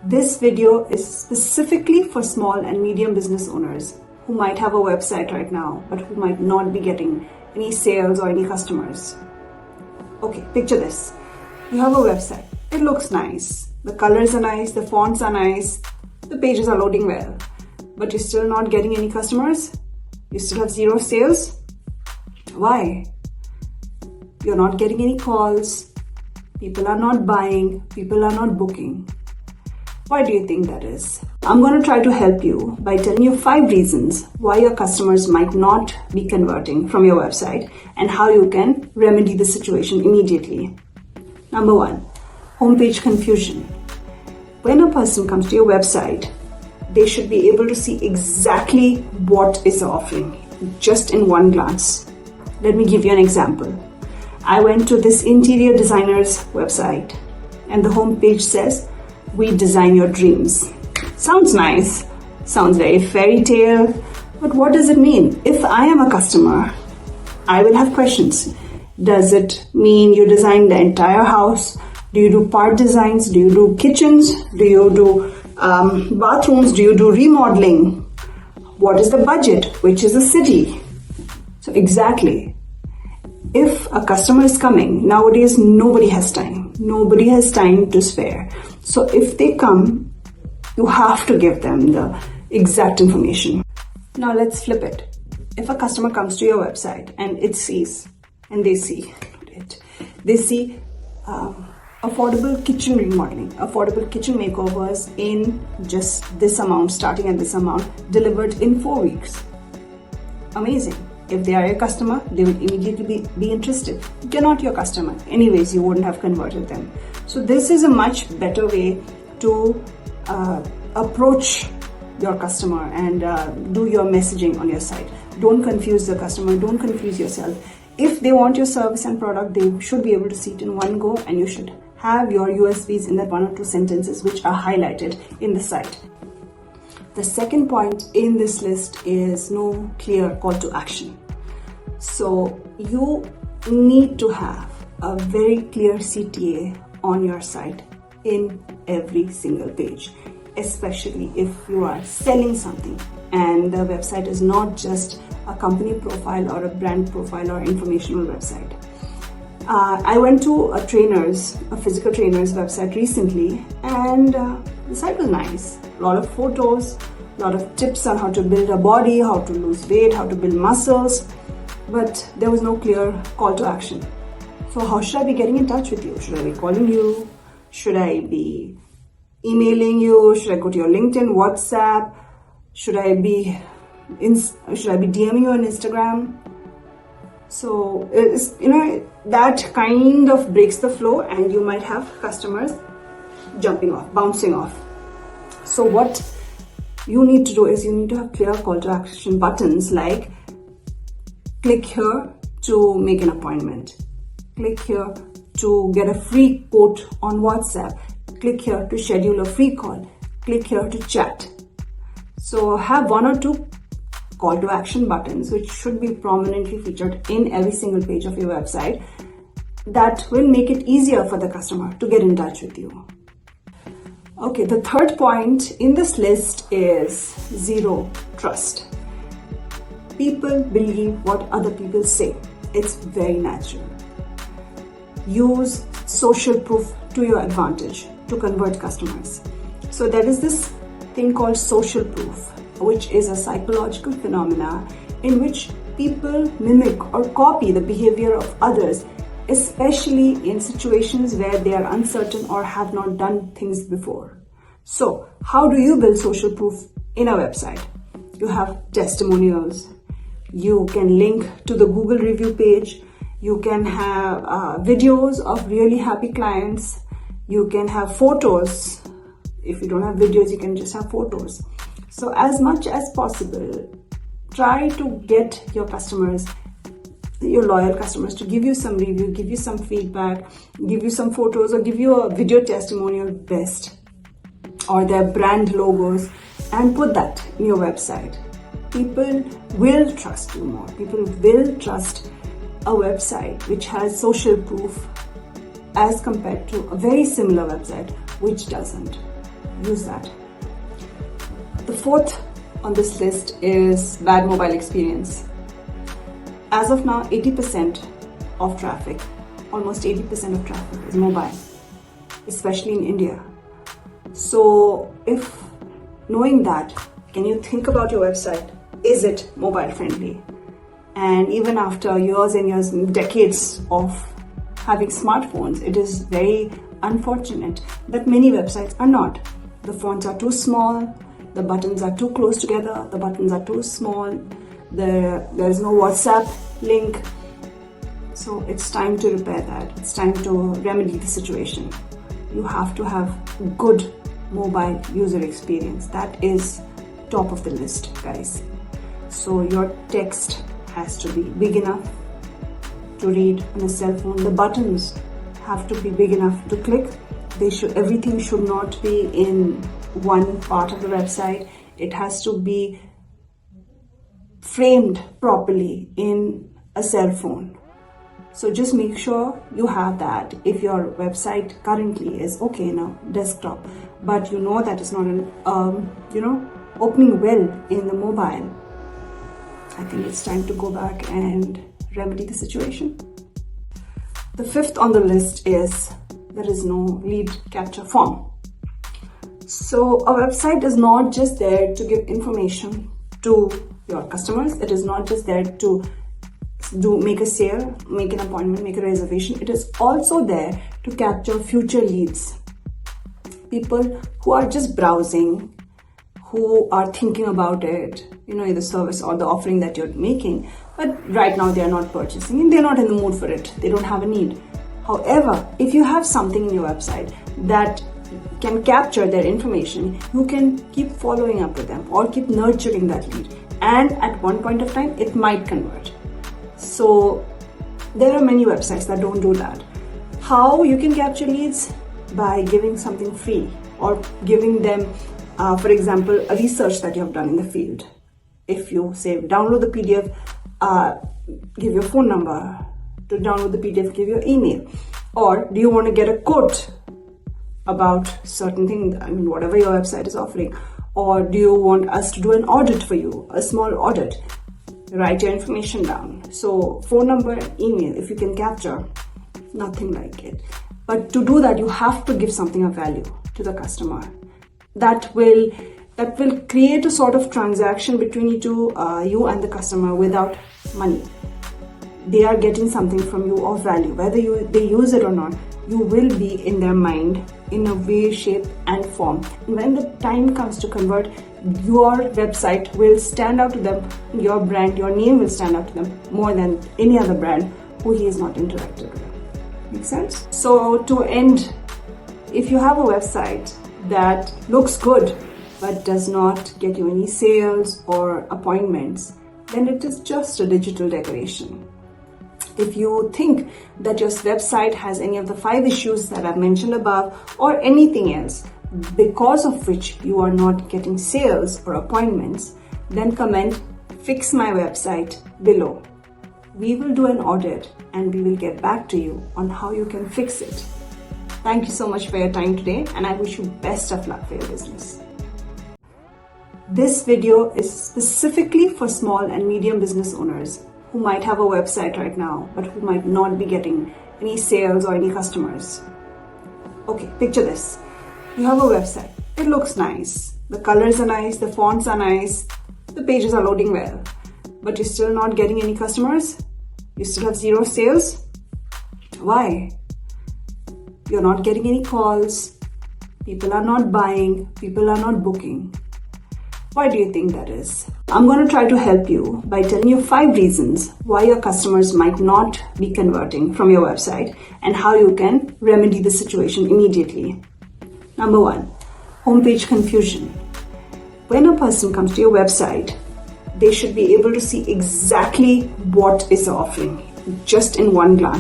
This video is specifically for small and medium business owners who might have a website right now, but who might not be getting any sales or any customers. Okay, picture this. You have a website. It looks nice. The colors are nice, the fonts are nice, the pages are loading well, but you're still not getting any customers? You still have zero sales? Why? You're not getting any calls. People are not buying. People are not booking. Why do you think that is? I'm going to try to help you by telling you 5 reasons why your customers might not be converting from your website and how you can remedy the situation immediately. Number 1, homepage confusion. When a person comes to your website, they should be able to see exactly what is the offering just in one glance. Let me give you an example. I went to this interior designer's website and the homepage says, "We design your dreams." Sounds nice, sounds very fairy tale, but what does it mean? If I am a customer, I will have questions. Does it mean you design the entire house? Do you do part designs? Do you do kitchens? Do you do bathrooms? Do you do remodeling? What is the budget? Which is the city? So exactly. If a customer is coming, nowadays nobody has time. Nobody has time to spare. So if they come, you have to give them the exact information. Now let's flip it. If a customer comes to your website and they see affordable kitchen remodeling, affordable kitchen makeovers in just this amount, starting at this amount, delivered in 4 weeks. Amazing. If they are your customer, they will immediately be interested. If they're not your customer, anyways, you wouldn't have converted them. So this is a much better way to approach your customer and do your messaging on your site. Don't confuse the customer, don't confuse yourself. If they want your service and product, they should be able to see it in one go, and you should have your USPs in that 1 or 2 sentences which are highlighted in the site. The second point in this list is no clear call to action. So you need to have a very clear CTA on your site in every single page, especially if you are selling something and the website is not just a company profile or a brand profile or informational website. I went to a physical trainer's website recently, and the site was nice. A lot of photos, a lot of tips on how to build a body, how to lose weight, how to build muscles, but there was no clear call to action. So how should I be getting in touch with you? Should I be calling you? Should I be emailing you? Should I go to your LinkedIn, WhatsApp? Should I be DMing you on Instagram? So that kind of breaks the flow, and you might have customers bouncing off. So what you need to do is you need to have clear call to action buttons like click here to make an appointment, click here to get a free quote on WhatsApp, click here to schedule a free call, click here to chat. So have 1 or 2 call to action buttons which should be prominently featured in every single page of your website. That will make it easier for the customer to get in touch with you. Okay, the third point in this list is zero trust. People believe what other people say. It's very natural. Use social proof to your advantage to convert customers. So there is this thing called social proof, which is a psychological phenomena in which people mimic or copy the behavior of others, especially in situations where they are uncertain or have not done things before. So how do you build social proof in a website? You have testimonials. You can link to the Google review page. You can have videos of really happy clients. You can have photos. If you don't have videos, you can just have photos. So as much as possible, try to get your customers, your loyal customers, to give you some review, give you some feedback, give you some photos, or give you a video testimonial best, or their brand logos, and put that in your website. People will trust you more. People will trust a website which has social proof as compared to a very similar website which doesn't. use that. The fourth on this list is bad mobile experience. As of now, 80% of traffic, almost 80% of traffic is mobile, especially in India. So if knowing that, can you think about your website? Is it mobile friendly? And even after years and years, decades of having smartphones, it is very unfortunate that many websites are not. The fonts are too small, the buttons are too close together, the buttons are too small, there is no WhatsApp link. So it's time to repair that. It's time to remedy the situation. You have to have good mobile user experience. That is top of the list, guys. So your text has to be big enough to read on a cell phone. The buttons have to be big enough to click. Everything should not be in one part of the website. It has to be framed properly in a cell phone. So just make sure you have that. If your website currently is okay now, desktop, but you know that it's not opening well in the mobile, I think it's time to go back and remedy the situation. The fifth on the list is there is no lead capture form. So a website is not just there to give information to your customers. It is not just there to make a sale, make an appointment, make a reservation. It is also there to capture future leads. People who are just browsing, who are thinking about it, the service or the offering that you're making, but right now they are not purchasing and they're not in the mood for it. They don't have a need. However, if you have something in your website that can capture their information, you can keep following up with them or keep nurturing that lead. And at one point of time, it might convert. So there are many websites that don't do that. How you can capture leads? By giving something free or giving them, for example, a research that you have done in the field. If you say download the PDF, give your phone number. To download the PDF, give your email. Or do you want to get a quote about certain thing, whatever your website is offering? Or do you want us to do an audit for you, a small audit? Write your information down. So phone number and email, if you can capture, nothing like it. But to do that, you have to give something of value to the customer. That will create a sort of transaction between you and the customer without money. They are getting something from you of value. Whether they use it or not, you will be in their mind in a way, shape and form. And when the time comes to convert, your website will stand out to them, your brand, your name will stand out to them more than any other brand who he is not interacted with. Make sense? So to end, if you have a website that looks good but does not get you any sales or appointments, then it is just a digital decoration. If you think that your website has any of the 5 issues that I've mentioned above or anything else because of which you are not getting sales or appointments, then comment "fix my website" below. We will do an audit and we will get back to you on how you can fix it. Thank you so much for your time today, and I wish you best of luck for your business. This video is specifically for small and medium business owners who might have a website right now, but who might not be getting any sales or any customers. Okay, picture this. You have a website. It looks nice. The colors are nice, the fonts are nice, the pages are loading well, but you're still not getting any customers? You still have 0 sales? Why? You're not getting any calls. People are not buying. People are not booking. Why do you think that is? I'm going to try to help you by telling you 5 reasons why your customers might not be converting from your website and how you can remedy the situation immediately. Number 1, homepage confusion. When a person comes to your website, they should be able to see exactly what is the offering just in one glance.